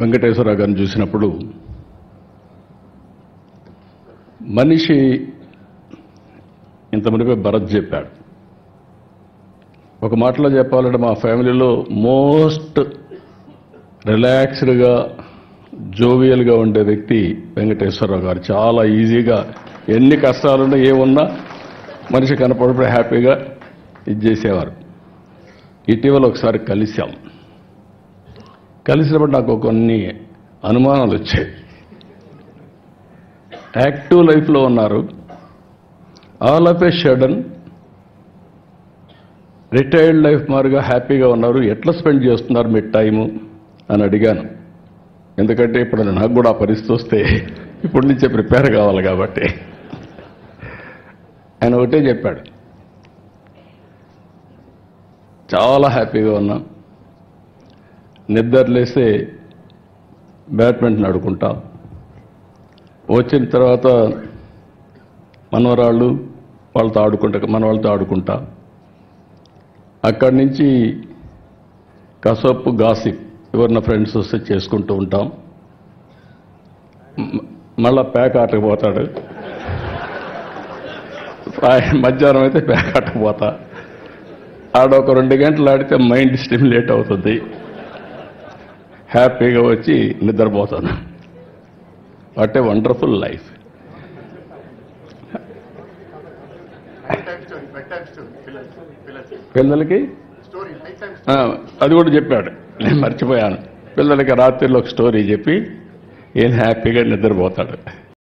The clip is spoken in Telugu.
వెంకటేశ్వరరావు గారిని చూసినప్పుడు మనిషి ఇంత మునిపే భరత్ చెప్పాడు. ఒక మాటలో చెప్పాలంటే మా ఫ్యామిలీలో మోస్ట్ రిలాక్స్డ్గా జోవియల్గా ఉండే వ్యక్తి వెంకటేశ్వరరావు గారు. చాలా ఈజీగా ఎన్ని కష్టాలున్నా ఏమున్నా మనిషి కనపడినప్పుడు హ్యాపీగా ఇది చేసేవారు. ఇటీవల ఒకసారి కలిసినప్పుడు నాకు కొన్ని అనుమానాలు వచ్చాయి. యాక్టివ్ లైఫ్లో ఉన్నారు, all of A sudden retired life మారుగా హ్యాపీగా ఉన్నారు, ఎట్లా స్పెండ్ చేస్తున్నారు మీ టైము అని అడిగాను. ఎందుకంటే ఇప్పుడు నాకు కూడా ఆ పరిస్థితి వస్తే ఇప్పటి నుంచే ప్రిపేర్ కావాలి కాబట్టి. ఆయన ఒకటే చెప్పాడు, చాలా హ్యాపీగా ఉన్నా, నిద్రలేస్తే బ్యాడ్మింటన్ ఆడుకుంటా, వచ్చిన తర్వాత మనవరాళ్ళు వాళ్ళతో ఆడుకుంటా, అక్కడి నుంచి కసపు గాసిప్ ఎవరిన ఫ్రెండ్స్ వస్తే చేసుకుంటూ ఉంటాం. మళ్ళా ప్యాక్ ఆటకు పోతాడు, మధ్యాహ్నం అయితే ప్యాక్ ఆటకు పోతా, ఆడొక 2 గంటలు ఆడితే మైండ్ స్టిమ్యులేట్ అవుతుంది, హ్యాపీగా వచ్చి నిద్రపోతాను. What a wonderful life. పిల్లలకి అది కూడా చెప్పాడు, నేను మర్చిపోయాను. పిల్లలకి రాత్రిలో ఒక స్టోరీ చెప్పి ఈయన హ్యాపీగా నిద్రపోతాడు.